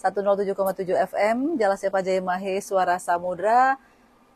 107,7 FM, Jalan Sepajae Mahe, Suara Samudra.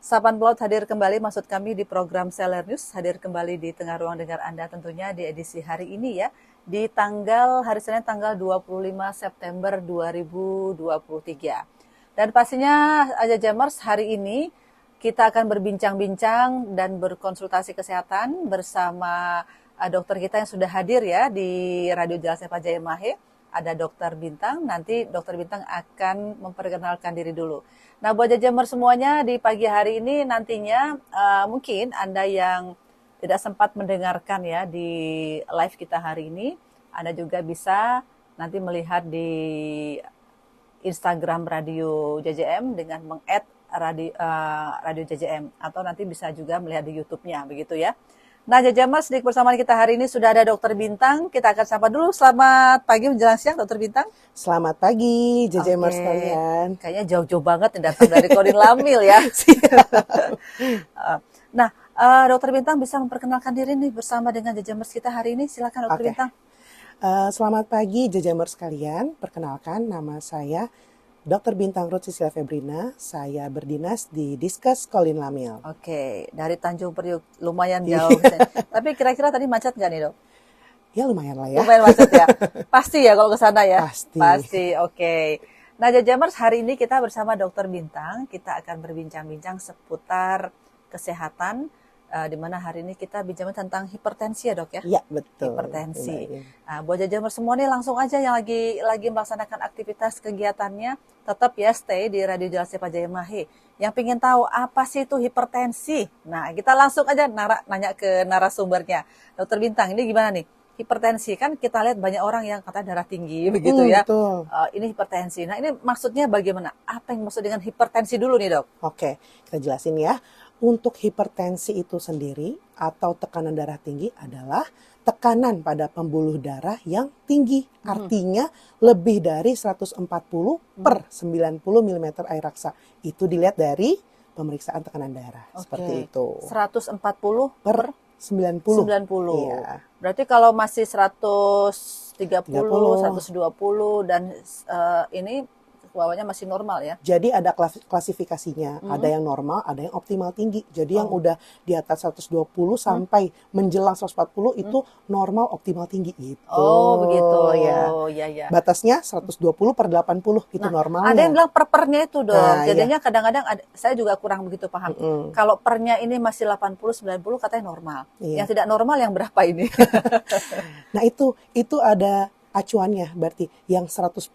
Sapan Pelaut hadir kembali, maksud kami di program Seller News, hadir kembali di tengah ruang dengar Anda tentunya di edisi hari ini ya, di hari Senin tanggal 25 September 2023. Dan pastinya Aja Jamers, hari ini kita akan berbincang-bincang dan berkonsultasi kesehatan bersama dokter kita yang sudah hadir ya di Radio Jalan Sepajae Mahe. Ada Dokter Bintang, nanti Dokter Bintang akan memperkenalkan diri dulu. Nah, buat Jajamer semuanya di pagi hari ini nantinya mungkin Anda yang tidak sempat mendengarkan ya di live kita hari ini, Anda juga bisa nanti melihat di Instagram Radio JJM dengan meng-add Radio JJM, atau nanti bisa juga melihat di YouTube-nya, begitu ya. Nah, Jajamers, di persamaan kita hari ini sudah ada Dokter Bintang. Kita akan sapa dulu. Selamat pagi menjelang siang, Dokter Bintang. Selamat pagi, Jajamers kalian. Kayaknya jauh-jauh banget yang datang dari Korin Lamil ya. Nah, Dokter Bintang bisa memperkenalkan diri nih bersama dengan Jajamers kita hari ini. Silakan, Dokter Bintang. Selamat pagi, Jajamers kalian. Perkenalkan, nama saya Dr. Bintang Ruth Cecilia Febrina, saya berdinas di Diskes Kolin Lamil. Oke, dari Tanjung Priuk, lumayan jauh. Tapi kira-kira tadi macet nggak nih, Dok? Ya lumayan lah ya. Lumayan macet ya? Pasti ya kalau ke sana ya? Pasti, oke. Nah, Jajamers, hari ini kita bersama Dr. Bintang, kita akan berbincang-bincang seputar kesehatan, di mana hari ini kita bincang tentang hipertensi ya, Dok ya? Iya, betul. Hipertensi. Nah, buat Jajamers semua nih langsung aja yang lagi melaksanakan aktivitas kegiatannya, tetap ya stay di Radio Jalan Sepajae Mahe. Yang pengen tahu apa sih itu hipertensi? Nah, kita langsung aja nanya ke narasumbernya. Dokter Bintang, ini gimana nih? Hipertensi, kan kita lihat banyak orang yang katanya darah tinggi begitu ya. Betul. Ini hipertensi. Nah, ini maksudnya bagaimana? Apa yang maksud dengan hipertensi dulu nih, Dok? Oke, kita jelasin ya. Untuk hipertensi itu sendiri atau tekanan darah tinggi adalah tekanan pada pembuluh darah yang tinggi. Artinya lebih dari 140 per 90 mm air raksa. Itu dilihat dari pemeriksaan tekanan darah. Seperti itu. 140 per 90. Iya. Berarti kalau masih 130, 120 dan ini bawahnya masih normal ya? Jadi ada klasifikasinya, ada yang normal, ada yang optimal tinggi. Jadi yang udah di atas 120 sampai menjelang 140 itu normal optimal tinggi gitu. Oh begitu ya. Batasnya 120 per 80 itu normalnya. Ada yang bilang pernya itu dong. Nah, jadinya kadang-kadang saya juga kurang begitu paham. Kalau pernya ini masih 80-90 katanya normal. Yang tidak normal yang berapa ini? Nah itu ada acuannya, berarti yang 140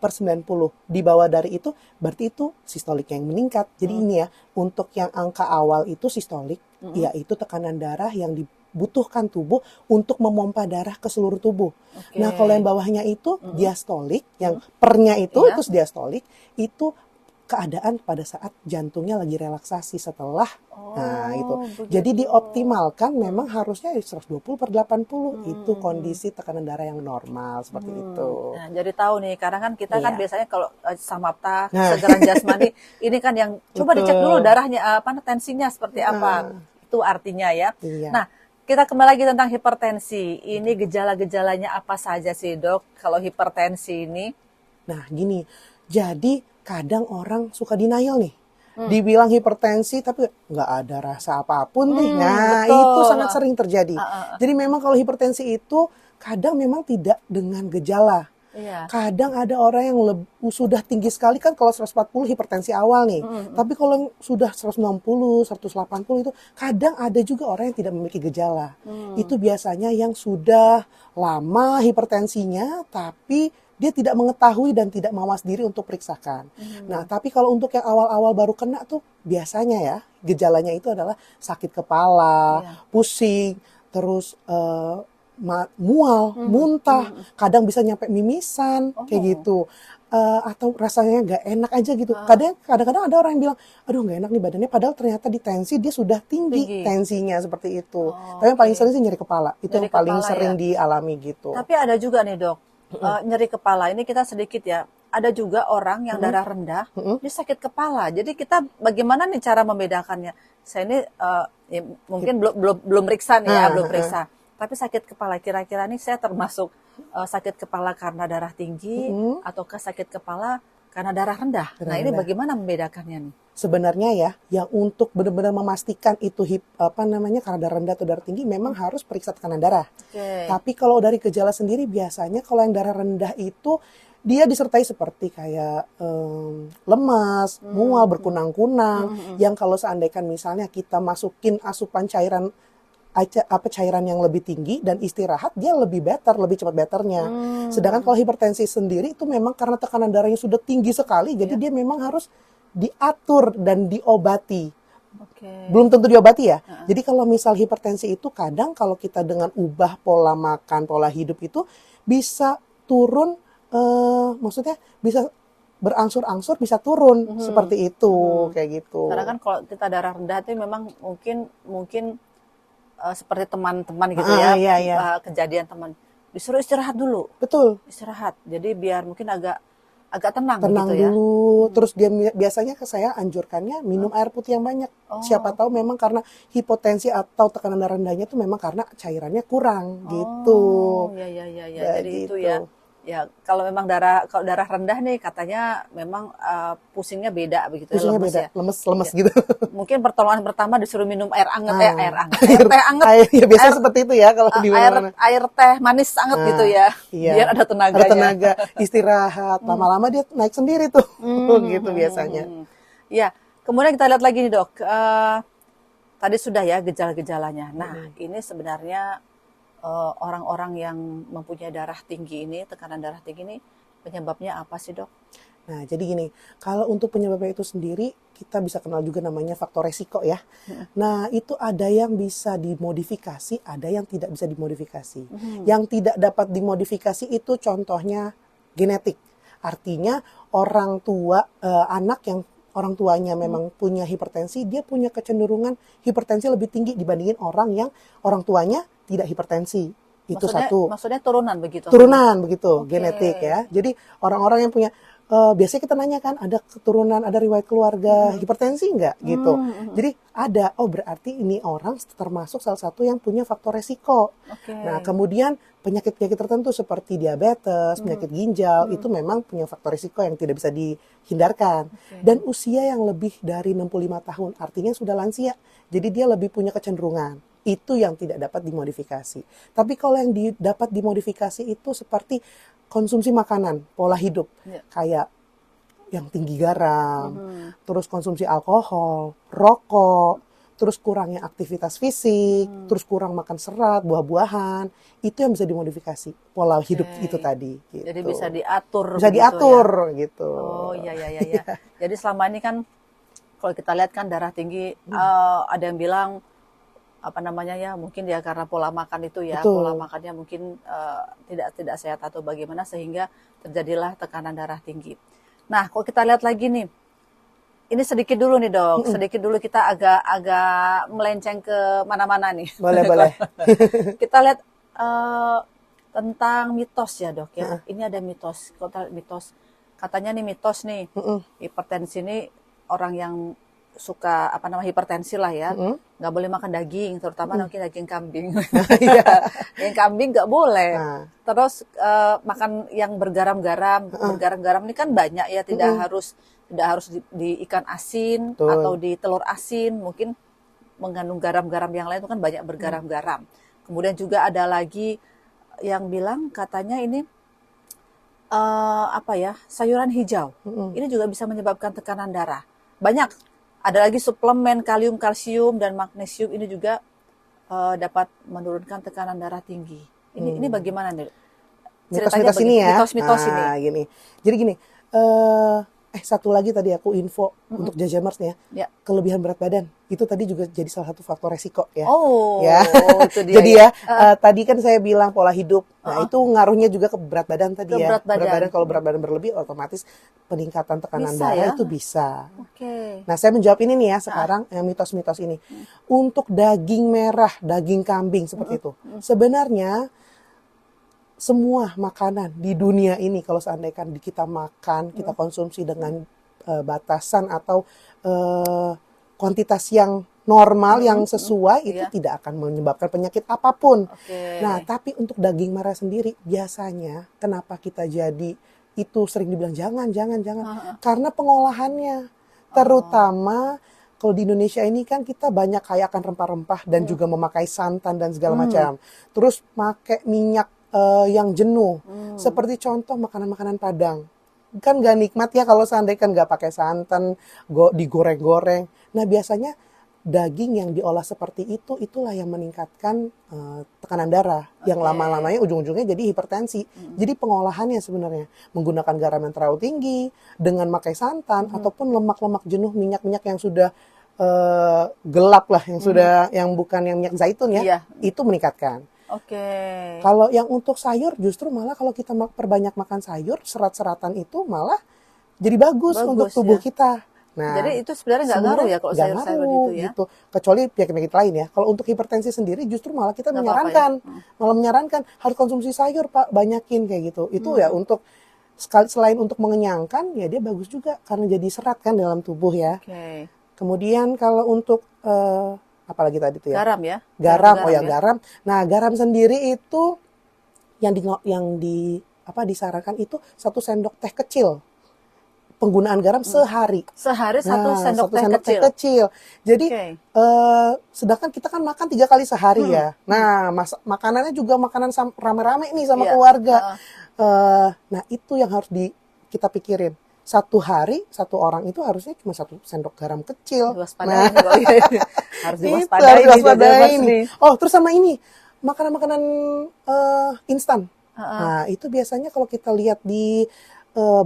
per 90 di bawah dari itu berarti itu sistolik yang meningkat. Jadi ini ya, untuk yang angka awal itu sistolik, yaitu tekanan darah yang dibutuhkan tubuh untuk memompa darah ke seluruh tubuh. Nah kalau yang bawahnya itu diastolik, yang pernya itu diastolik, itu keadaan pada saat jantungnya lagi relaksasi setelah nah itu. Begitu. Jadi dioptimalkan memang harusnya 120 per 80 itu kondisi tekanan darah yang normal seperti itu. Nah, jadi tahu nih, karena kan kita kan biasanya kalau samapta, segeran jasmani, ini kan yang coba dicek dulu darahnya tensinya seperti apa. Itu artinya ya. Nah, kita kembali lagi tentang hipertensi. Ini gejala-gejalanya apa saja sih, Dok? Kalau hipertensi ini? Nah, gini. Jadi kadang orang suka denial nih, dibilang hipertensi tapi nggak ada rasa apapun nih. Nah betul. Itu sangat sering terjadi. Jadi memang kalau hipertensi itu kadang memang tidak dengan gejala. Kadang ada orang yang sudah tinggi sekali, kan kalau 140 hipertensi awal nih. Tapi kalau sudah 160, 180 itu kadang ada juga orang yang tidak memiliki gejala. Itu biasanya yang sudah lama hipertensinya tapi dia tidak mengetahui dan tidak mawas diri untuk periksakan. Nah, tapi kalau untuk yang awal-awal baru kena tuh biasanya ya, gejalanya itu adalah sakit kepala, pusing, terus mual, muntah, kadang bisa nyampe mimisan, kayak gitu. Atau rasanya nggak enak aja gitu. Kadang-kadang ada orang yang bilang, aduh nggak enak nih badannya, padahal ternyata di tensi dia sudah tinggi. Tensinya seperti itu. Tapi yang paling sering sih nyeri kepala, itu yang paling sering dialami gitu. Tapi ada juga nih, Dok. Nyeri kepala ini kita sedikit ya, ada juga orang yang darah rendah dia sakit kepala. Jadi kita bagaimana nih cara membedakannya? Saya ini mungkin belum periksa nih ya, belum periksa. Tapi sakit kepala, kira-kira nih saya termasuk sakit kepala karena darah tinggi ataukah sakit kepala karena darah rendah? Nah, ini bagaimana membedakannya nih? Sebenarnya ya, yang untuk benar-benar memastikan itu karena darah rendah atau darah tinggi, memang harus periksa tekanan darah. Tapi kalau dari gejala sendiri biasanya kalau yang darah rendah itu dia disertai seperti kayak lemas, mual, berkunang-kunang, yang kalau seandainya misalnya kita masukin asupan cairan yang lebih tinggi dan istirahat, dia lebih cepat betternya. Sedangkan kalau hipertensi sendiri itu memang karena tekanan darahnya sudah tinggi sekali, jadi dia memang harus diatur dan diobati. Belum tentu diobati ya. Jadi kalau misal hipertensi itu kadang kalau kita dengan ubah pola makan, pola hidup itu bisa turun, maksudnya bisa berangsur-angsur bisa turun seperti itu, kayak gitu. Karena kan kalau kita darah rendah itu memang mungkin seperti teman-teman gitu kejadian teman disuruh istirahat dulu. Betul. Istirahat. Jadi biar mungkin agak tenang gitu ya. Dulu. Terus dia biasanya saya anjurkannya minum air putih yang banyak. Siapa tahu memang karena hipotensi atau tekanan darah rendahnya itu memang karena cairannya kurang gitu. Jadi gitu. Itu ya. Ya, kalau memang darah rendah nih katanya memang pusingnya beda begitu. Pusingnya beda, lemes gitu. Mungkin pertolongan pertama disuruh minum air hangat, teh hangat. Ya biasanya seperti itu ya kalau di mana-mana. Air teh manis hangat gitu ya. Iya. Biar ada tenaga. Ada tenaga, istirahat. Lama-lama dia naik sendiri tuh. Gitu biasanya. Ya, kemudian kita lihat lagi nih, Dok. Tadi sudah ya gejala-gejalanya. Nah, ini sebenarnya orang-orang yang mempunyai darah tinggi ini, tekanan darah tinggi ini, penyebabnya apa sih, Dok? Nah, jadi gini, kalau untuk penyebabnya itu sendiri, kita bisa kenal juga namanya faktor resiko ya. Nah, itu ada yang bisa dimodifikasi, ada yang tidak bisa dimodifikasi. Yang tidak dapat dimodifikasi itu contohnya genetik. Artinya orang tua, anak yang orang tuanya memang punya hipertensi, dia punya kecenderungan hipertensi lebih tinggi dibandingin orang yang orang tuanya tidak hipertensi. Itu maksudnya turunan begitu? Turunan begitu, genetik ya. Jadi orang-orang yang punya, biasanya kita nanya kan, ada keturunan, ada riwayat keluarga hipertensi enggak gitu. Jadi ada, berarti ini orang termasuk salah satu yang punya faktor resiko. Nah, kemudian penyakit-penyakit tertentu seperti diabetes, penyakit ginjal, itu memang punya faktor resiko yang tidak bisa dihindarkan. Dan usia yang lebih dari 65 tahun, artinya sudah lansia. Jadi dia lebih punya kecenderungan. Itu yang tidak dapat dimodifikasi. Tapi kalau yang dapat dimodifikasi itu seperti konsumsi makanan, pola hidup. Kayak yang tinggi garam, terus konsumsi alkohol, rokok, terus kurangnya aktivitas fisik, terus kurang makan serat, buah-buahan, itu yang bisa dimodifikasi pola hidup itu tadi. Gitu. Jadi bisa diatur. Bisa diatur gitu. Oh iya. Jadi selama ini kan kalau kita lihat kan darah tinggi, ada yang bilang mungkin ya karena pola makan itu ya. Betul. Pola makannya mungkin tidak sehat atau bagaimana sehingga terjadilah tekanan darah tinggi. Nah, kalau kita lihat lagi nih, ini sedikit dulu nih, Dok. Sedikit dulu kita agak melenceng ke mana-mana nih. Boleh. Kita lihat tentang mitos ya, Dok ya. Ini ada mitos. Katanya nih mitos nih. Hipertensi ini orang yang suka hipertensi lah ya, nggak boleh makan daging, terutama mungkin daging kambing. Daging kambing nggak boleh. Terus makan yang bergaram-garam ini kan banyak ya, tidak harus di ikan asin. Betul. Atau di telur asin, mungkin mengandung garam-garam yang lain itu kan banyak bergaram-garam. Kemudian juga ada lagi yang bilang katanya ini sayuran hijau. Ini juga bisa menyebabkan tekanan darah. Banyak. Ada lagi suplemen kalium, kalsium, dan magnesium ini juga dapat menurunkan tekanan darah tinggi. Ini bagaimana nih? Mitos-mitos ini ya. Mitos-mitos ini. Gini. Jadi gini, satu lagi tadi aku info untuk Jajamers nih ya. Kelebihan berat badan itu tadi juga jadi salah satu faktor resiko ya. Itu dia. Jadi tadi kan saya bilang pola hidup. Nah, itu ngaruhnya juga ke berat badan tadi ya. Berat badan, kalau berat badan berlebih otomatis peningkatan tekanan darah itu bisa. Nah, saya menjawab ini nih ya sekarang yang mitos-mitos ini. Untuk daging merah, daging kambing seperti itu. Sebenarnya semua makanan di dunia ini kalau seandainya kita makan, kita konsumsi dengan batasan atau kuantitas yang normal yang sesuai itu Iya. tidak akan menyebabkan penyakit apapun. Oke. Nah, tapi untuk daging merah sendiri biasanya kenapa kita jadi itu sering dibilang jangan. Karena pengolahannya. Terutama kalau di Indonesia ini kan kita banyak kaya akan rempah-rempah dan juga memakai santan dan segala macam. Terus pakai minyak yang jenuh. Seperti contoh makanan-makanan Padang. Kan gak nikmat ya kalau seandainya kan gak pakai santan, digoreng-goreng. Nah, biasanya daging yang diolah seperti itu, itulah yang meningkatkan tekanan darah. Yang lama-lamanya ujung-ujungnya jadi hipertensi. Jadi pengolahannya sebenarnya menggunakan garam yang terlalu tinggi, dengan pakai santan, ataupun lemak-lemak jenuh, minyak-minyak yang sudah gelap lah, yang bukan yang minyak zaitun ya, Iya. itu meningkatkan. Oke. Kalau yang untuk sayur justru malah kalau kita perbanyak makan sayur, serat-seratan itu malah jadi bagus untuk tubuh kita. Nah, jadi itu sebenarnya nggak ngaruh ya kalau sayur-sayur itu ya? gitu. Kecuali penyakit-penyakit lain ya. Kalau untuk hipertensi sendiri justru malah kita menyarankan, malah menyarankan harus konsumsi sayur Pak, banyakin kayak gitu. Itu ya untuk selain untuk mengenyangkan, ya dia bagus juga karena jadi serat kan dalam tubuh ya. Oke. Kemudian kalau untuk apalagi tadi tuh ya? Garam ya? Garam, garam. Nah, garam sendiri itu yang disarankan itu 1 sendok teh kecil. Penggunaan garam sehari. Sehari 1 sendok teh kecil. Jadi sedangkan kita kan makan 3 kali sehari ya. Nah, makanannya juga makanan rame-rame nih sama keluarga. Nah, itu yang harus kita pikirin. 1 hari 1 orang itu harusnya cuma 1 sendok garam kecil. Nah, harus diwaspadai nih. Oh, terus sama ini makanan-makanan instan. Nah, itu biasanya kalau kita lihat di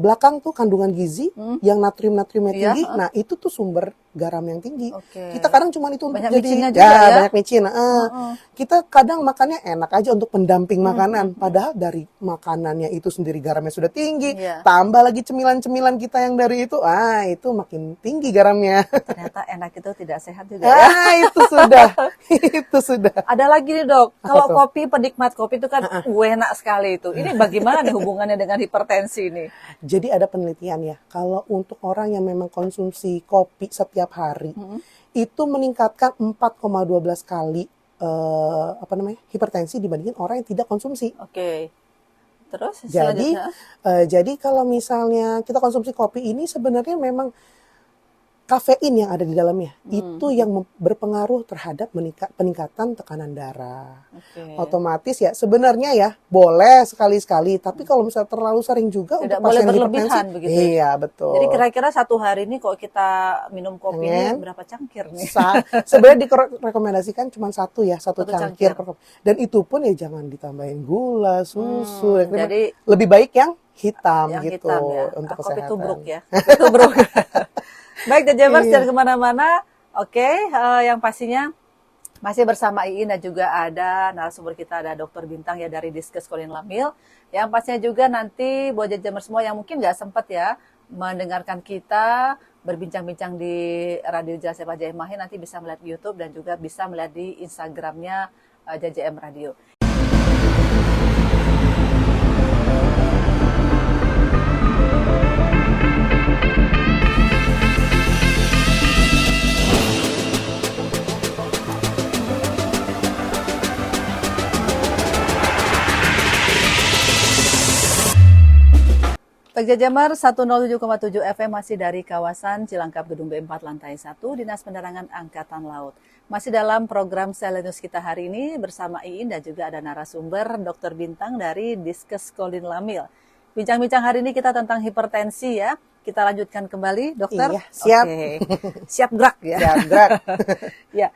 belakang tuh kandungan gizi yang natriumnya tinggi. Nah, itu tuh sumber garam yang tinggi. Kita kadang cuma itu untuk banyak jadi micinnya juga ya. Banyak micin. Kita kadang makannya enak aja untuk pendamping makanan, padahal dari makanannya itu sendiri garamnya sudah tinggi, tambah lagi cemilan-cemilan kita yang dari itu, itu makin tinggi garamnya. Ternyata enak itu tidak sehat juga ya. Itu sudah. Itu sudah. Ada lagi nih Dok, kalau kopi, penikmat kopi itu kan enak sekali itu. Ini bagaimana nih hubungannya dengan hipertensi ini? Jadi ada penelitian ya, kalau untuk orang yang memang konsumsi kopi setiap hari, itu meningkatkan 4,12 kali hipertensi dibandingin orang yang tidak konsumsi. Oke. Terus jadi kalau misalnya kita konsumsi kopi ini sebenarnya memang kafein yang ada di dalamnya itu yang berpengaruh terhadap peningkatan tekanan darah. Otomatis ya sebenarnya ya boleh sekali-sekali, tapi kalau misalnya terlalu sering juga tidak untuk boleh pasien berlebihan hipertensi, begitu. Iya betul. Jadi kira-kira 1 hari ini kalau kita minum kopi ini berapa cangkir nih? Sebenarnya direkomendasikan cuma 1 cangkir per kopi. Dan itu pun ya jangan ditambahin gula, susu. Jadi lebih baik yang hitam gitu hitam, ya. Untuk kopi kesehatan. Tubruk ya. Kopi tubruk. Baik, Jajamers, jangan kemana-mana. Oke, yang pastinya masih bersama Iin dan juga ada narasumber kita, ada Dr. Bintang ya dari Diskes Kolin Lamil. Yang pastinya juga nanti buat Jajamers semua yang mungkin nggak sempat ya mendengarkan kita berbincang-bincang di Radio Jelas Pak Jaya Mahe, nanti bisa melihat di YouTube dan juga bisa melihat di Instagramnya JJM Radio. Pak Jajamar 107,7 FM masih dari kawasan Cilangkap Gedung B4 lantai 1 Dinas Penerangan Angkatan Laut. Masih dalam program Selenius kita hari ini bersama Iin dan juga ada narasumber Dr. Bintang dari Diskes Kolin Lamil. Bincang-bincang hari ini kita tentang hipertensi ya. Kita lanjutkan kembali, Dokter. Iya, siap. Oke. Siap gerak ya. Siap gerak. Ya.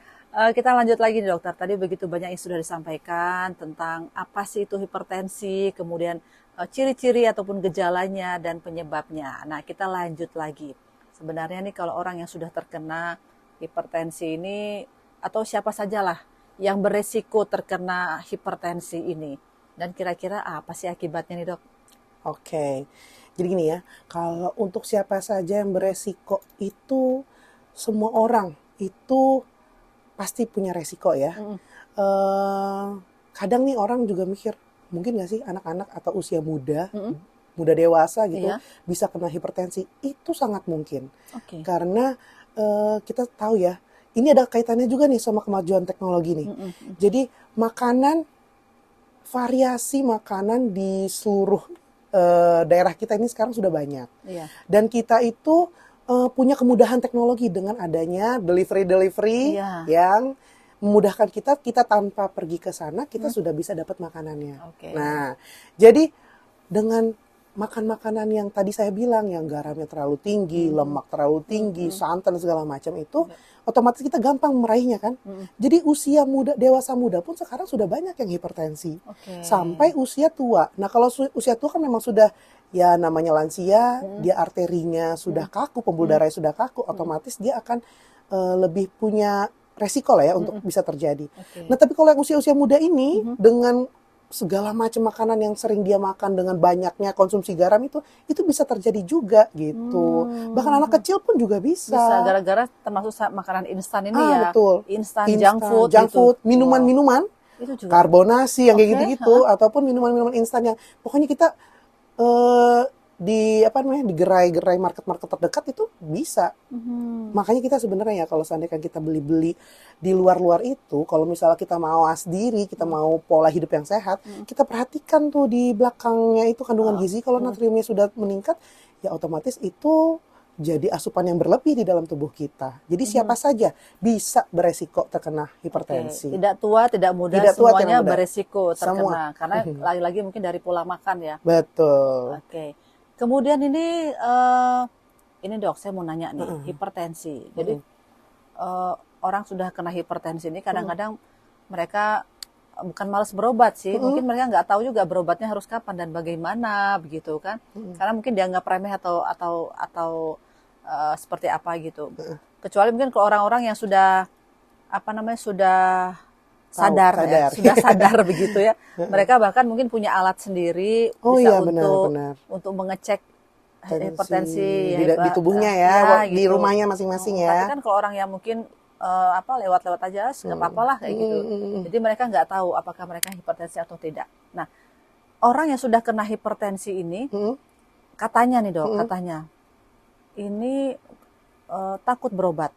Kita lanjut lagi nih Dokter. Tadi begitu banyak yang sudah disampaikan tentang apa sih itu hipertensi, kemudian ciri-ciri ataupun gejalanya dan penyebabnya. Nah, kita lanjut lagi. Sebenarnya nih kalau orang yang sudah terkena hipertensi ini atau siapa sajalah yang beresiko terkena hipertensi ini. Dan kira-kira apa sih akibatnya nih Dok? Oke. Jadi gini ya, kalau untuk siapa saja yang beresiko itu semua orang itu pasti punya resiko ya. Kadang nih orang juga mikir, mungkin nggak sih anak-anak atau usia muda, muda dewasa gitu, bisa kena hipertensi? Itu sangat mungkin. Karena kita tahu ya, ini ada kaitannya juga nih sama kemajuan teknologi nih. Jadi makanan, variasi makanan di seluruh daerah kita ini sekarang sudah banyak. Iya. Dan kita itu punya kemudahan teknologi dengan adanya delivery Iya. yang memudahkan kita tanpa pergi ke sana, kita sudah bisa dapat makanannya. Oke. Nah, jadi dengan makan makanan yang tadi saya bilang, yang garamnya terlalu tinggi, lemak terlalu tinggi, santan segala macam itu, otomatis kita gampang meraihnya kan. Jadi usia muda, dewasa muda pun sekarang sudah banyak yang hipertensi. Oke. Sampai usia tua. Nah kalau usia tua kan memang sudah, ya namanya lansia, dia arterinya sudah kaku, pembuluh darahnya sudah kaku, otomatis dia akan lebih punya resiko lah ya untuk bisa terjadi. Oke. Nah tapi kalau yang usia-usia muda ini, dengan segala macam makanan yang sering dia makan dengan banyaknya konsumsi garam itu bisa terjadi juga gitu. Bahkan anak kecil pun juga bisa. Bisa gara-gara termasuk makanan instan ini ya. Betul. Instan, junk food junk gitu. food, minuman-minuman, Itu juga. karbonasi yang kayak Oke, gitu-gitu, ataupun minuman-minuman instan yang pokoknya kita di gerai-gerai market-market terdekat itu bisa. Makanya kita sebenarnya ya kalau seandainya kita beli-beli di luar-luar itu, kalau misalnya kita mau sendiri, kita mau pola hidup yang sehat, kita perhatikan tuh di belakangnya itu kandungan gizi. Kalau natriumnya sudah meningkat, ya otomatis itu jadi asupan yang berlebih di dalam tubuh kita. Jadi siapa saja bisa beresiko terkena hipertensi. Tidak tua, tidak muda, Tidak tua, semuanya tidak muda. beresiko terkena. Semua. Karena lagi-lagi mungkin dari pola makan ya. Betul. Oke. Kemudian ini dok, saya mau nanya nih, hipertensi. Jadi orang sudah kena hipertensi ini kadang-kadang mereka bukan malas berobat sih, mungkin mereka nggak tahu juga berobatnya harus kapan dan bagaimana begitu kan? Karena mungkin dianggap remeh atau seperti apa gitu. Kecuali mungkin ke orang-orang yang sudah sudah sadar ya, sudah sadar begitu ya. Mereka bahkan mungkin punya alat sendiri bisa untuk mengecek hipertensi di tubuhnya ya, di gitu. rumahnya masing-masing ya. Tapi kan kalau orang yang mungkin lewat-lewat aja nggak apa-apa lah kayak gitu. Jadi mereka nggak tahu apakah mereka hipertensi atau tidak. Nah, orang yang sudah kena hipertensi ini katanya nih dok, katanya ini takut berobat.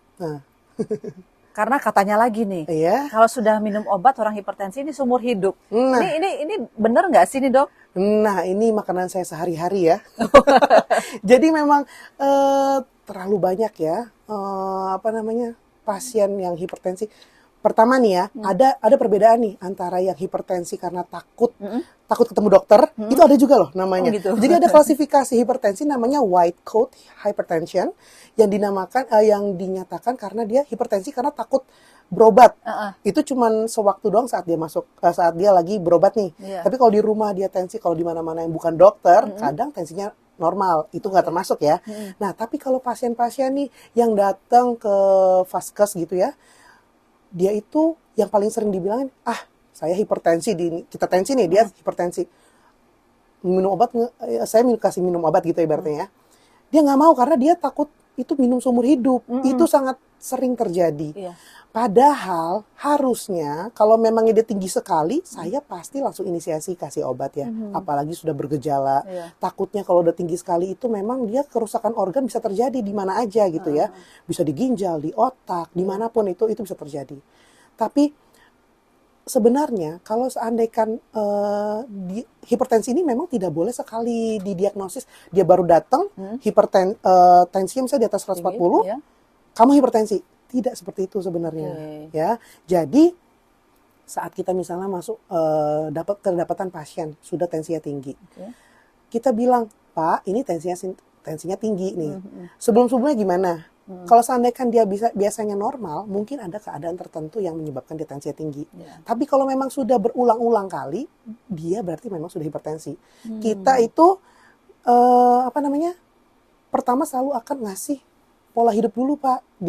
Karena katanya lagi nih, kalau sudah minum obat orang hipertensi ini seumur hidup. Ini benar nggak sih nih dok? Nah ini makanan saya sehari-hari ya. Jadi memang terlalu banyak ya pasien yang hipertensi. Pertama nih ya, ada perbedaan nih antara yang hipertensi karena takut ketemu dokter, itu ada juga loh namanya. Gitu. Jadi ada klasifikasi hipertensi namanya white coat hypertension yang dinyatakan karena dia hipertensi karena takut berobat. Itu cuman sewaktu doang saat dia lagi berobat nih. Tapi kalau di rumah dia tensi, kalau di mana-mana yang bukan dokter, kadang tensinya normal, itu nggak termasuk ya. Nah, tapi kalau pasien-pasien nih yang datang ke vaskes gitu ya, dia itu yang paling sering dibilangin, saya hipertensi, kita tensi nih, dia hipertensi. Minum obat, saya kasih minum obat gitu ibaratnya ya. Dia nggak mau karena dia takut itu minum seumur hidup. Itu sangat sering terjadi. Padahal harusnya kalau memangnya dia tinggi sekali, saya pasti langsung inisiasi kasih obat ya. Apalagi sudah bergejala. Takutnya kalau udah tinggi sekali itu memang dia kerusakan organ bisa terjadi di mana aja gitu ya. Bisa di ginjal, di otak, dimanapun itu bisa terjadi. Tapi sebenarnya kalau seandainya hipertensi ini memang tidak boleh sekali didiagnosis. Dia baru datang, tensinya misalnya di atas 140, kamu hipertensi. Tidak seperti itu sebenarnya, ya. Jadi saat kita misalnya masuk kedapatan pasien sudah tensinya tinggi, kita bilang, Pak, ini tensinya tinggi nih. Sebelum-sebelumnya gimana? Kalau seandainya dia biasanya normal, mungkin ada keadaan tertentu yang menyebabkan dia tensinya tinggi. Tapi kalau memang sudah berulang-ulang kali, dia berarti memang sudah hipertensi. Kita itu pertama selalu akan ngasih pola hidup dulu Pak,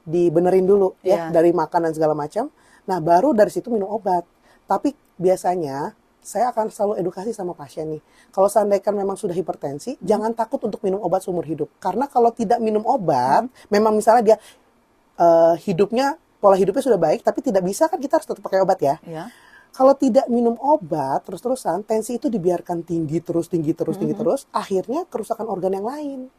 dibenerin dulu ya dari makan dan segala macam. Nah baru dari situ minum obat. Tapi biasanya saya akan selalu edukasi sama pasien nih. Kalau seandainya memang sudah hipertensi, jangan takut untuk minum obat seumur hidup. Karena kalau tidak minum obat, memang misalnya dia pola hidupnya sudah baik, tapi tidak bisa kan kita harus tetap pakai obat ya. Kalau tidak minum obat terus-terusan, tensi itu dibiarkan tinggi terus, akhirnya kerusakan organ yang lain.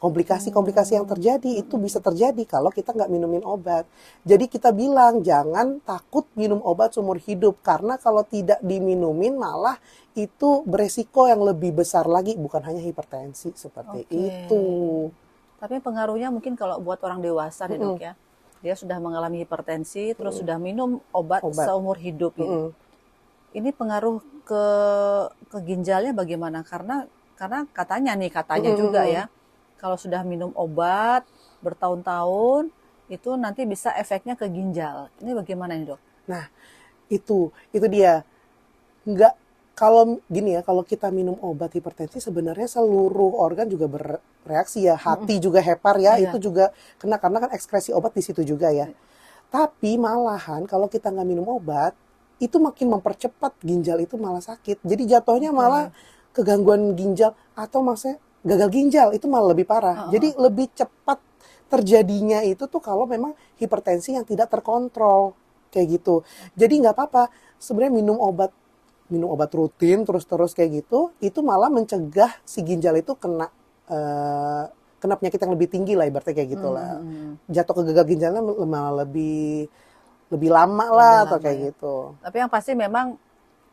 Komplikasi-komplikasi yang terjadi itu bisa terjadi kalau kita nggak minumin obat. Jadi kita bilang jangan takut minum obat seumur hidup, karena kalau tidak diminumin malah itu beresiko yang lebih besar lagi, bukan hanya hipertensi seperti itu. Tapi pengaruhnya mungkin kalau buat orang dewasa nih dok ya, dia sudah mengalami hipertensi, terus sudah minum obat seumur hidup ini. Ini pengaruh ke ginjalnya bagaimana? Karena katanya juga ya, kalau sudah minum obat bertahun-tahun, itu nanti bisa efeknya ke ginjal. Ini bagaimana nih dok? Nah, itu dia. Kalau gini ya, kalau kita minum obat hipertensi sebenarnya seluruh organ juga bereaksi ya. Hati juga hepar ya, itu juga kena karena kan ekskresi obat di situ juga ya. Tapi malahan kalau kita nggak minum obat, itu makin mempercepat ginjal itu malah sakit. Jadi jatuhnya malah kegangguan ginjal atau maksudnya gagal ginjal itu malah lebih parah. Jadi lebih cepat terjadinya itu tuh kalau memang hipertensi yang tidak terkontrol kayak gitu. Jadi nggak apa-apa sebenarnya minum obat rutin terus kayak gitu, itu malah mencegah si ginjal itu kena penyakit yang lebih tinggi lah, ibaratnya kayak gitulah. Jatuh ke gagal ginjalnya malah lebih lama lah atau kayak gitu. Tapi yang pasti memang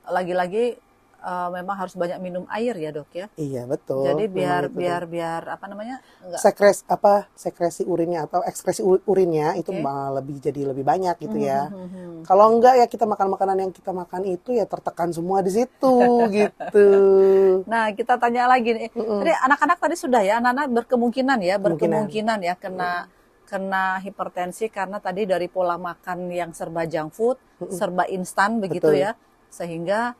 lagi-lagi memang harus banyak minum air ya dok ya. Iya betul. Jadi biar apa namanya? Sekresi urinnya atau ekskresi urinnya itu malah jadi lebih banyak gitu ya. Kalau enggak ya kita makan makanan yang kita makan itu ya tertekan semua di situ gitu. Nah kita tanya lagi nih. Tadi anak-anak tadi sudah ya, anak-anak berkemungkinan ya kena hipertensi karena tadi dari pola makan yang serba junk food, serba instan begitu ya, sehingga.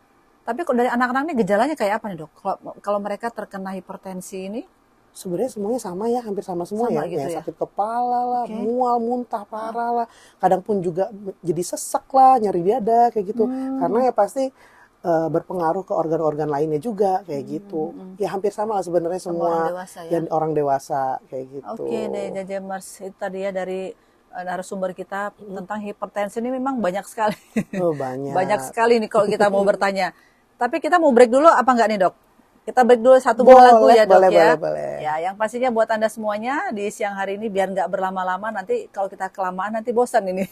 Tapi kok dari anak-anak ini gejalanya kayak apa nih dok? Kalau mereka terkena hipertensi ini? Sebenarnya semuanya sama ya, hampir sama semua ya. Gitu ya. Sakit kepala lah, mual, muntah parah lah. Kadang pun juga jadi sesak lah, nyeri dada kayak gitu. Karena ya pasti berpengaruh ke organ-organ lainnya juga kayak gitu. Ya hampir sama lah sebenarnya semua orang dewasa kayak gitu. Oke deh, Jajamers, itu tadi ya dari narasumber kita tentang hipertensi ini memang banyak sekali. Banyak sekali nih kalau kita mau bertanya. Tapi kita mau break dulu apa enggak nih dok? Kita break dulu satu buah lagu ya dok ya. Boleh. Ya, yang pastinya buat Anda semuanya di siang hari ini biar nggak berlama-lama, nanti kalau kita kelamaan nanti bosan ini.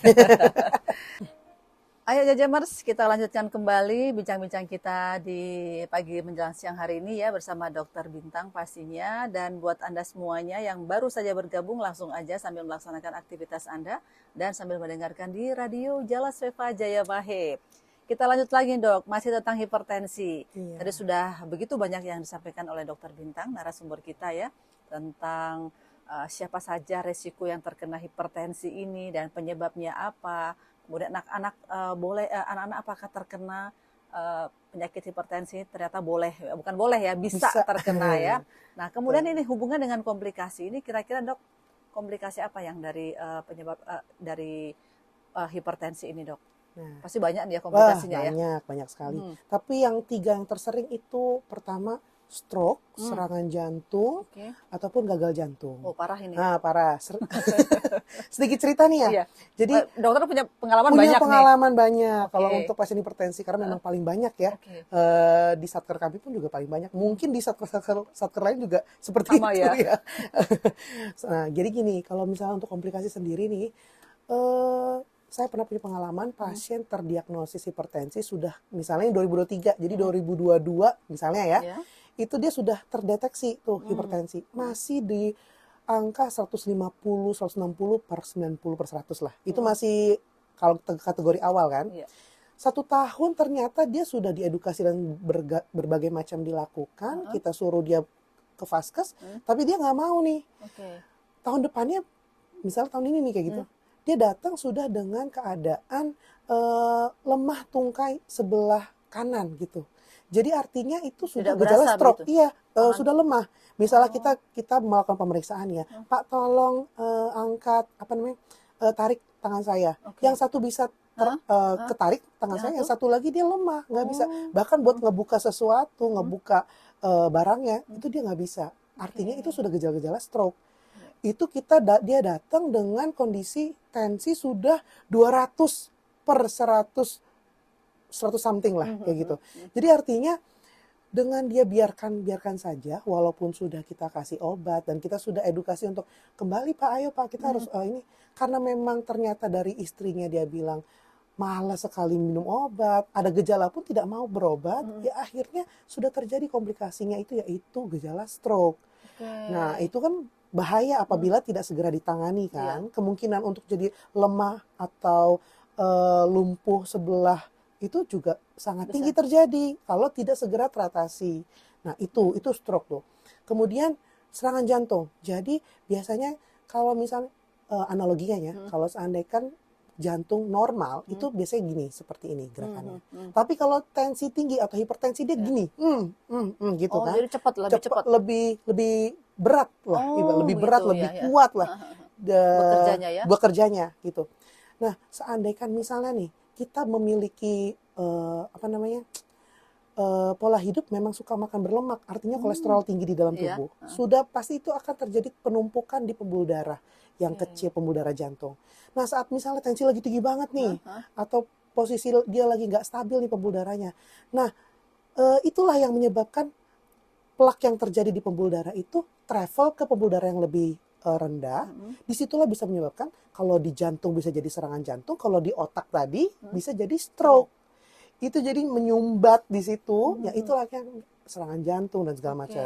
Ayo Jajamers, kita lanjutkan kembali bincang-bincang kita di pagi menjelang siang hari ini ya bersama Dokter Bintang pastinya. Dan buat Anda semuanya yang baru saja bergabung, langsung aja sambil melaksanakan aktivitas Anda dan sambil mendengarkan di radio Jalas Seva Jayamahe. Kita lanjut lagi dok, masih tentang hipertensi. Tadi sudah begitu banyak yang disampaikan oleh Dokter Bintang, narasumber kita ya, tentang siapa saja resiko yang terkena hipertensi ini dan penyebabnya apa. Kemudian anak-anak apakah terkena penyakit hipertensi? Ternyata bisa terkena ya. Nah kemudian ini hubungan dengan komplikasi ini, kira-kira dok, komplikasi apa yang dari penyebab dari hipertensi ini dok? Nah, pasti banyak nih ya komplikasinya ya. Banyak sekali. Tapi yang 3 yang tersering itu pertama stroke, serangan jantung, ataupun gagal jantung. Oh parah ini. Nah parah. Sedikit cerita nih ya. Iya. Jadi dokter punya pengalaman banyak kalau untuk pasien hipertensi karena memang paling banyak ya. Di satker kami pun juga paling banyak. Mungkin di satker lain juga seperti sama itu ya. Nah, jadi gini, kalau misalnya untuk komplikasi sendiri nih, saya pernah punya pengalaman pasien terdiagnosis hipertensi sudah misalnya 2023, jadi 2022 misalnya ya. Itu dia sudah terdeteksi tuh hipertensi. Masih di angka 150, 160 per 90 per 100 lah. Itu masih kalau kategori awal kan. 1 tahun ternyata dia sudah diedukasi dan berbagai macam dilakukan. Kita suruh dia ke vaskes, tapi dia nggak mau nih. Tahun depannya, misalnya tahun ini nih kayak gitu, dia datang sudah dengan keadaan lemah tungkai sebelah kanan gitu. Jadi artinya itu sudah gejala stroke, gitu? Sudah lemah. Misalnya kita melakukan pemeriksaan ya, Pak tolong angkat tarik tangan saya. Yang satu bisa ketarik tangan saya, yang satu lagi dia lemah, nggak bisa. Bahkan buat ngebuka sesuatu, ngebuka barangnya, itu dia nggak bisa. Artinya itu sudah gejala-gejala stroke. Itu dia datang dengan kondisi tensi sudah 200 per 100 something lah kayak gitu. Jadi artinya dengan dia biarkan saja, walaupun sudah kita kasih obat dan kita sudah edukasi untuk kembali Pak, ayo Pak kita harus ini, karena memang ternyata dari istrinya dia bilang malas sekali minum obat, ada gejala pun tidak mau berobat, ya akhirnya sudah terjadi komplikasinya itu yaitu gejala stroke. Nah itu kan bahaya apabila tidak segera ditangani kan, kemungkinan untuk jadi lemah atau lumpuh sebelah itu juga sangat tinggi terjadi kalau tidak segera teratasi. Nah itu stroke tuh. Kemudian serangan jantung. Jadi biasanya kalau misalnya analoginya ya, kalau seandainya jantung normal itu biasanya gini, seperti ini gerakannya. Tapi kalau tensi tinggi atau hipertensi dia gini, gitu kan. Jadi cepat, lebih berat lah, lebih berat, gitu, lebih kuat lah bekerjanya gitu. Nah, seandainya misalnya nih kita memiliki pola hidup memang suka makan berlemak, artinya kolesterol tinggi di dalam tubuh, sudah pasti itu akan terjadi penumpukan di pembuluh darah yang kecil, pembuluh darah jantung. Nah, saat misalnya tensi lagi tinggi banget nih, atau posisi dia lagi nggak stabil nih pembuluh darahnya. Nah, itulah yang menyebabkan plak yang terjadi di pembuluh darah itu travel ke pembuluh darah yang lebih rendah. Disitulah bisa menyebabkan kalau di jantung bisa jadi serangan jantung, kalau di otak tadi bisa jadi stroke. Itu jadi menyumbat di situ, ya itulah yang serangan jantung dan segala macam.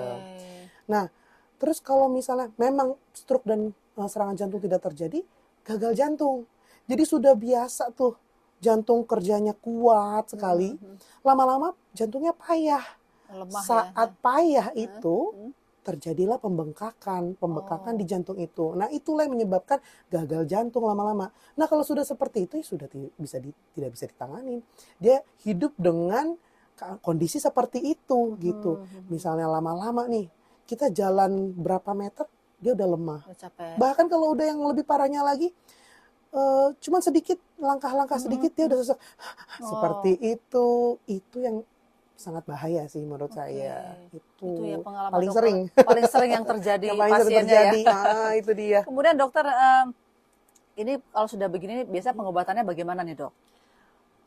Nah, terus kalau misalnya memang stroke dan serangan jantung tidak terjadi, gagal jantung. Jadi sudah biasa tuh jantung kerjanya kuat sekali, lama-lama jantungnya payah. Lemah Saat payah itu terjadilah pembengkakan di jantung itu. Nah, itulah yang menyebabkan gagal jantung lama-lama. Nah, kalau sudah seperti itu ya sudah tidak bisa ditangani. Dia hidup dengan kondisi seperti itu gitu. Misalnya lama-lama nih, kita jalan berapa meter dia udah lemah. Bahkan kalau udah yang lebih parahnya lagi, cuman sedikit langkah-langkah sedikit dia udah sesak. Seperti itu yang sangat bahaya sih menurut saya. Itu yang pengalaman paling dokter, sering paling sering yang terjadi yang paling sering pasiennya terjadi. ya. Itu dia. Kemudian dokter, ini kalau sudah begini biasa pengobatannya bagaimana nih dok?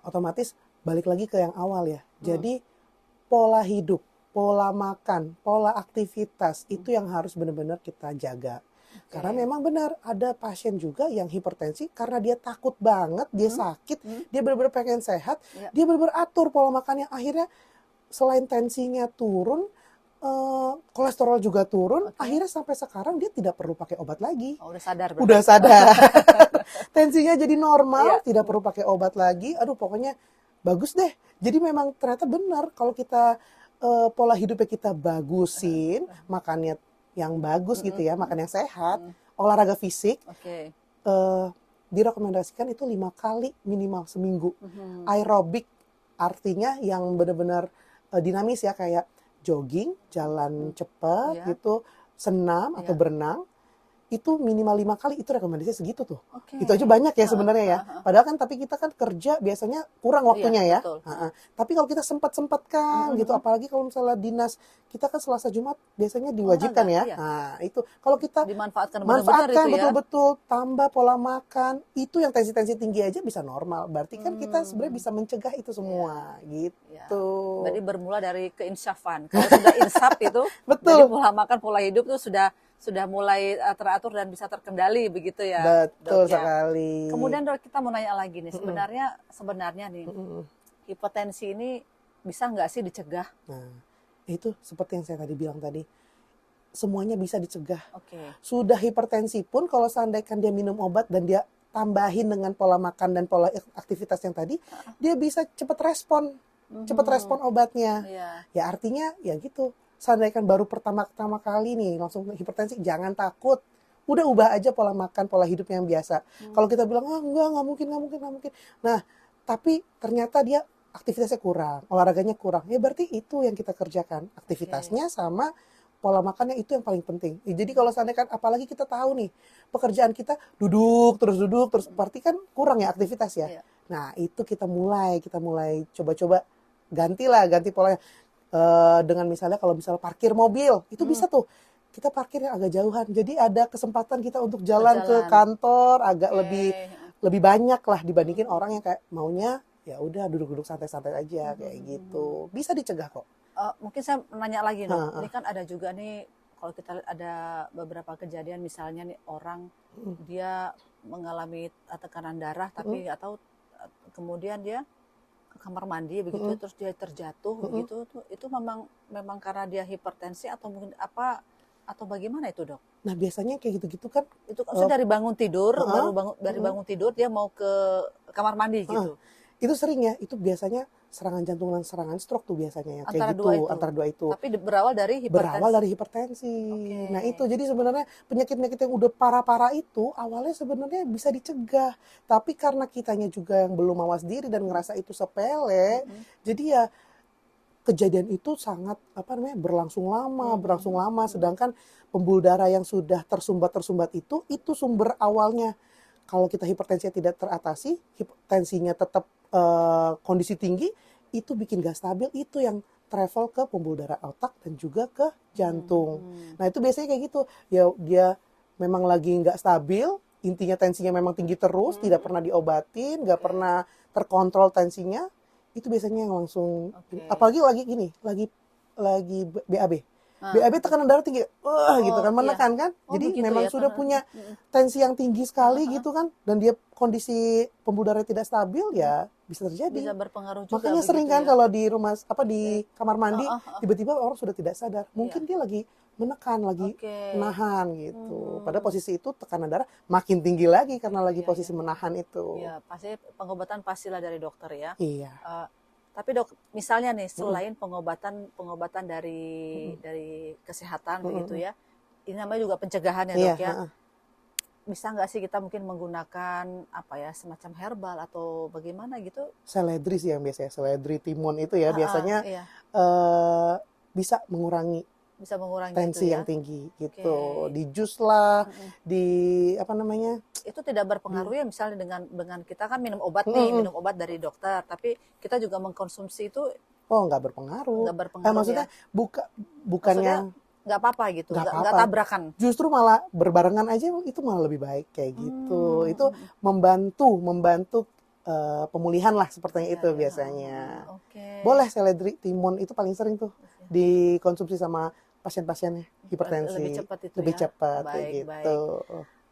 Otomatis balik lagi ke yang awal ya. Jadi pola hidup, pola makan, pola aktivitas itu yang harus benar-benar kita jaga. Karena memang benar ada pasien juga yang hipertensi karena dia takut banget, dia sakit, dia benar-benar pengen sehat, dia benar-benar atur pola makannya, akhirnya selain tensinya turun, kolesterol juga turun, akhirnya sampai sekarang dia tidak perlu pakai obat lagi. Udah sadar. Udah sadar. Tensinya jadi normal, tidak perlu pakai obat lagi. Aduh, pokoknya bagus deh. Jadi memang ternyata benar kalau kita pola hidupnya kita bagusin, makannya yang bagus gitu ya, makan yang sehat, olahraga fisik, direkomendasikan itu 5 kali minimal seminggu. Aerobik artinya yang benar-benar dinamis ya, kayak jogging, jalan cepat gitu, senam atau berenang. Itu minimal 5 kali, itu rekomendasinya segitu tuh. Itu aja banyak ya sebenarnya ya. Padahal kan tapi kita kan kerja biasanya kurang waktunya ya. Tapi kalau kita sempat-sempatkan gitu, apalagi kalau misalnya dinas, kita kan Selasa Jumat biasanya diwajibkan ya. Nah itu kalau kita manfaatkan betul-betul, tambah pola makan, itu yang tensi-tensi tinggi aja bisa normal. Berarti kan kita sebenarnya bisa mencegah itu semua gitu. Berarti bermula dari keinsyafan. Kalau sudah insaf itu, betul. Jadi pola makan, pola hidup itu sudah mulai teratur dan bisa terkendali begitu ya. Betul dok, sekali. Kemudian dok, kita mau nanya lagi nih, sebenarnya nih hipertensi ini bisa nggak sih dicegah? Nah, itu seperti yang saya tadi bilang tadi, semuanya bisa dicegah. Sudah hipertensi pun kalau seandainya dia minum obat dan dia tambahin dengan pola makan dan pola aktivitas yang tadi, dia bisa cepat respon obatnya. Ya artinya ya gitu. Seandainya baru pertama kali nih langsung hipertensi, jangan takut. Udah ubah aja pola makan, pola hidup yang biasa. Kalau kita bilang, nggak mungkin. Nah, tapi ternyata dia aktivitasnya kurang, olahraganya kurang. Ya berarti itu yang kita kerjakan. Aktivitasnya sama pola makannya itu yang paling penting. Jadi kalau seandainya apalagi kita tahu nih, pekerjaan kita duduk terus, berarti kan kurang ya aktivitas ya. Nah, itu kita mulai coba-coba ganti polanya. Dengan misalnya kalau misalnya parkir mobil itu bisa tuh kita parkirnya agak jauhan, jadi ada kesempatan kita untuk jalan ke kantor agak lebih banyak lah dibandingin orang yang kayak maunya ya udah duduk-duduk santai-santai aja kayak gitu. Bisa dicegah kok. Mungkin saya nanya lagi dok, Heeh. ini kan ada juga nih kalau kita lihat ada beberapa kejadian misalnya nih orang dia mengalami tekanan darah tapi nggak tahu kemudian dia ke kamar mandi begitu terus dia terjatuh begitu tuh itu memang karena dia hipertensi atau mungkin apa atau bagaimana itu dok? Nah biasanya kayak gitu-gitu kan, Itu maksudnya dari bangun tidur heeh, dari bangun tidur dia mau ke kamar mandi heeh. gitu Itu sering ya, itu biasanya serangan jantung dan serangan stroke tuh biasanya yang kayak antara dua gitu, itu. antara dua itu. Tapi berawal dari Berawal hipertensi. dari hipertensi. Oke. Nah itu, jadi sebenarnya penyakit-penyakit yang udah parah-parah itu awalnya sebenarnya bisa dicegah. Tapi karena kitanya juga yang belum mawas diri dan ngerasa itu sepele, jadi ya kejadian itu sangat berlangsung lama, sedangkan pembuluh darah yang sudah tersumbat itu sumber awalnya. Kalau kita hipertensinya tidak teratasi, hipertensinya tetap kondisi tinggi, itu bikin gak stabil, itu yang travel ke pembuluh darah otak dan juga ke jantung. Nah itu biasanya kayak gitu, ya dia memang lagi nggak stabil, intinya tensinya memang tinggi terus, tidak pernah diobatin, nggak pernah terkontrol tensinya, itu biasanya yang langsung, apalagi lagi gini, lagi BAB. BAB tekanan darah tinggi, gitu kan, menekan kan. Jadi memang ya, sudah punya tensi yang tinggi sekali gitu kan, dan dia kondisi pembuluh darah tidak stabil, ya bisa terjadi. Bisa berpengaruh juga. Makanya sering kan ya? kalau di rumah di kamar mandi tiba-tiba orang sudah tidak sadar, mungkin dia lagi menekan, lagi menahan gitu. Padahal posisi itu tekanan darah makin tinggi lagi karena lagi posisi menahan itu. Iya, pasti pengobatan pastilah dari dokter ya. Iya. Tapi dok, misalnya nih selain pengobatan dari kesehatan begitu ya, ini namanya juga pencegahan ya dok ya. Bisa nggak sih kita mungkin menggunakan apa ya semacam herbal atau bagaimana gitu? Seledri sih yang biasanya, seledri timun itu ya biasanya bisa mengurangi tensi itu ya? yang tinggi gitu. Di jus lah, di apa namanya? Itu tidak berpengaruh ya misalnya dengan kita kan minum obat nih, minum obat dari dokter, tapi kita juga mengkonsumsi itu. Oh, nggak berpengaruh. Nggak berpengaruh maksudnya ya? bukannya nggak apa-apa gitu, nggak tabrakan. Justru malah berbarengan aja itu malah lebih baik kayak gitu. Itu membantu pemulihan lah sepertinya itu biasanya. Boleh seledri timun itu paling sering tuh dikonsumsi sama pasien-pasiennya hipertensi. Lebih cepat kayak gitu.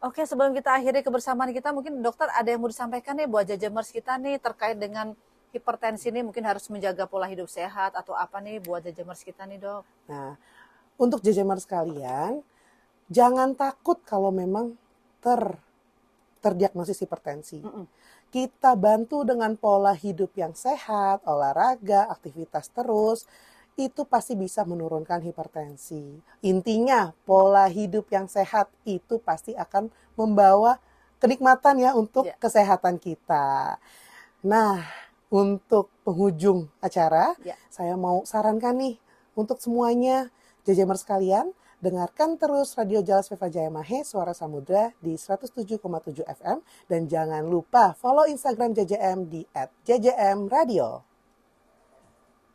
Oke, sebelum kita akhiri kebersamaan kita, mungkin dokter ada yang mau disampaikan nih buat jajamers kita nih terkait dengan hipertensi ini, mungkin harus menjaga pola hidup sehat atau apa nih buat jajamers kita nih dok? Nah, untuk jajamers sekalian, jangan takut kalau memang terdiagnosis hipertensi. Kita bantu dengan pola hidup yang sehat, olahraga, aktivitas terus, itu pasti bisa menurunkan hipertensi. Intinya, pola hidup yang sehat itu pasti akan membawa kenikmatan ya untuk kesehatan kita. Nah, untuk penghujung acara, saya mau sarankan nih untuk semuanya, jajamers sekalian, dengarkan terus Radio Jalas Viva Jayamahe Suara Samudra di 107,7 FM dan jangan lupa follow Instagram JJM di @JJMRadio.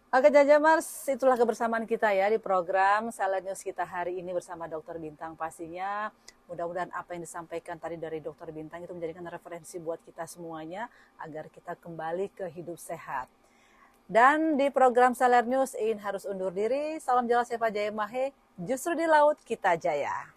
Oke jajamers, itulah kebersamaan kita ya di program Salad News kita hari ini bersama Dr. Bintang pastinya. Mudah-mudahan apa yang disampaikan tadi dari Dr. Bintang itu menjadikan referensi buat kita semuanya agar kita kembali ke hidup sehat. Dan di program Salad News, Iin harus undur diri. Salam Jalas Eva Jayamahe, justru di laut kita jaya.